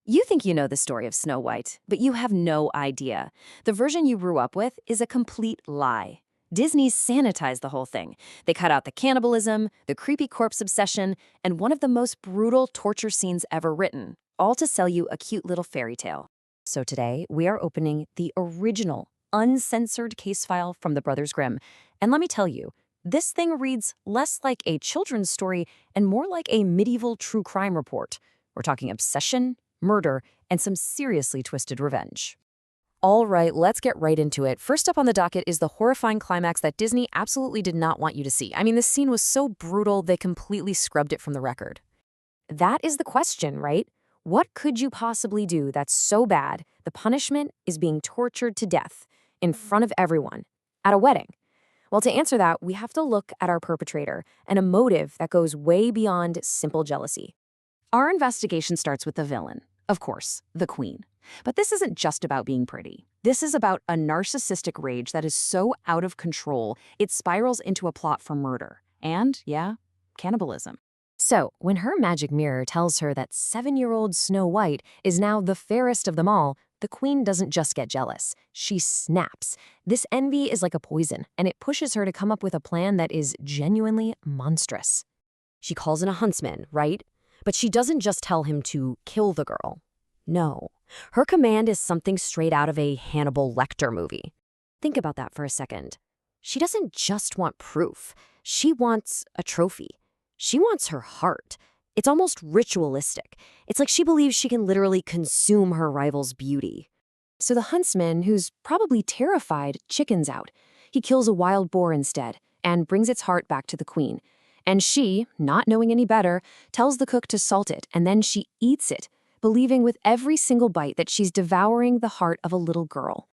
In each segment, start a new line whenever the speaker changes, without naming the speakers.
You think you know the story of Snow White, but you have no idea. The version you grew up with is a complete lie. Disney's sanitized the whole thing. They cut out the cannibalism, the creepy corpse obsession, and one of the most brutal torture scenes ever written, all to sell you a cute little fairy tale. So today, we are opening the original, uncensored case file from the Brothers Grimm. And let me tell you, this thing reads less like a children's story and more like a medieval true crime report. We're talking obsession, murder, and some seriously twisted revenge. All right, let's get right into it. First up on the docket is the horrifying climax that Disney absolutely did not want you to see. I mean, this scene was so brutal, they completely scrubbed it from the record. That is the question, right? What could you possibly do that's so bad the punishment is being tortured to death in front of everyone at a wedding? Well, to answer that, we have to look at our perpetrator and a motive that goes way beyond simple jealousy. Our investigation starts with the villain. Of course, the queen. But this isn't just about being pretty. This is about a narcissistic rage that is so out of control, it spirals into a plot for murder. And, yeah, cannibalism. So, when her magic mirror tells her that 7-year-old Snow White is now the fairest of them all, the queen doesn't just get jealous. She snaps. This envy is like a poison, and it pushes her to come up with a plan that is genuinely monstrous. She calls in a huntsman, right? But she doesn't just tell him to kill the girl. No. Her command is something straight out of a Hannibal Lecter movie. Think about that for a second. She doesn't just want proof. She wants a trophy. She wants her heart. It's almost ritualistic. It's like she believes she can literally consume her rival's beauty. So the huntsman, who's probably terrified, chickens out. He kills a wild boar instead and brings its heart back to the queen. And she, not knowing any better, tells the cook to salt it, and then she eats it, believing with every single bite that she's devouring the heart of a little girl.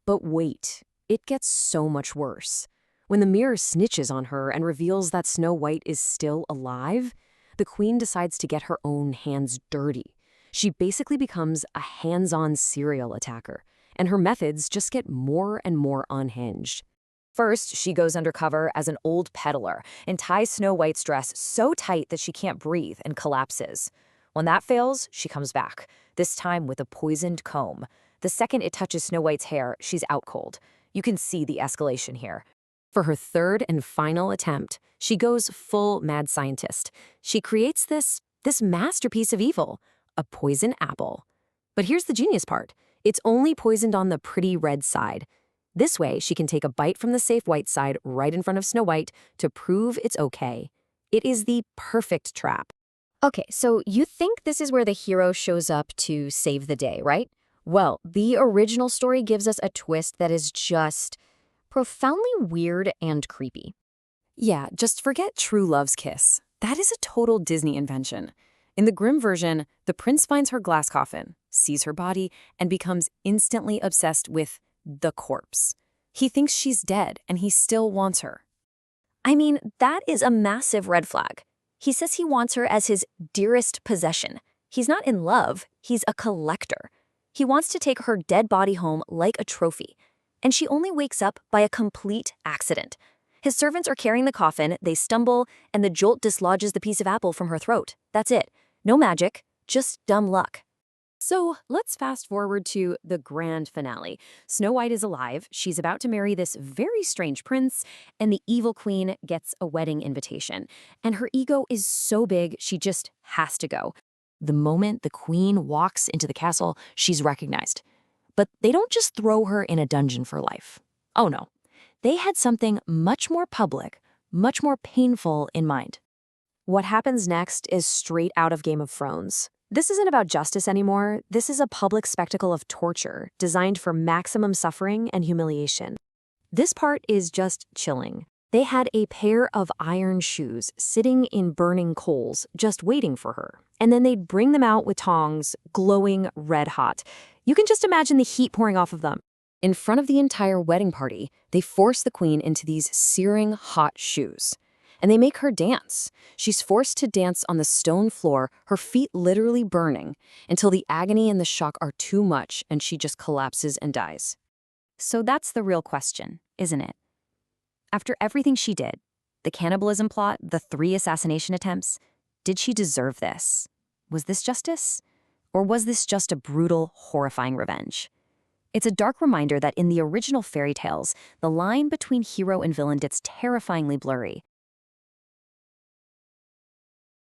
But wait, it gets so much worse. When the mirror snitches on her and reveals that Snow White is still alive, the queen decides to get her own hands dirty. She basically becomes a hands-on serial attacker, and her methods just get more and more unhinged. First, she goes undercover as an old peddler and ties Snow White's dress so tight that she can't breathe and collapses. When that fails, she comes back, this time with a poisoned comb. The second it touches Snow White's hair, she's out cold. You can see the escalation here. For her third and final attempt, she goes full mad scientist. She creates this masterpiece of evil, a poison apple. But here's the genius part. It's only poisoned on the pretty red side. This way, she can take a bite from the safe white side right in front of Snow White to prove it's okay. It is the perfect trap. Okay, so you think this is where the hero shows up to save the day, right? Well, the original story gives us a twist that is just profoundly weird and creepy. Yeah, just forget true love's kiss. That is a total Disney invention. In the Grimm version, the prince finds her glass coffin, sees her body, and becomes instantly obsessed with the corpse. He thinks she's dead, and he still wants her. I mean, that is a massive red flag. He says he wants her as his dearest possession. He's not in love, he's a collector. He wants to take her dead body home like a trophy. And she only wakes up by a complete accident. His servants are carrying the coffin, they stumble, and the jolt dislodges the piece of apple from her throat. That's it. No magic, just dumb luck. So let's fast forward to the grand finale. Snow White is alive, she's about to marry this very strange prince, and the evil queen gets a wedding invitation. And her ego is so big, she just has to go. The moment the queen walks into the castle, she's recognized. But they don't just throw her in a dungeon for life. Oh no. They had something much more public, much more painful in mind. What happens next is straight out of Game of Thrones. This isn't about justice anymore. This is a public spectacle of torture designed for maximum suffering and humiliation. This part is just chilling. They had a pair of iron shoes sitting in burning coals, just waiting for her. And then they'd bring them out with tongs, glowing red hot. You can just imagine the heat pouring off of them. In front of the entire wedding party, they force the queen into these searing hot shoes. And they make her dance. She's forced to dance on the stone floor, her feet literally burning, until the agony and the shock are too much and she just collapses and dies. So that's the real question, isn't it? After everything she did, the cannibalism plot, the 3 assassination attempts, did she deserve this? Was this justice? Or was this just a brutal, horrifying revenge? It's a dark reminder that in the original fairy tales, the line between hero and villain gets terrifyingly blurry.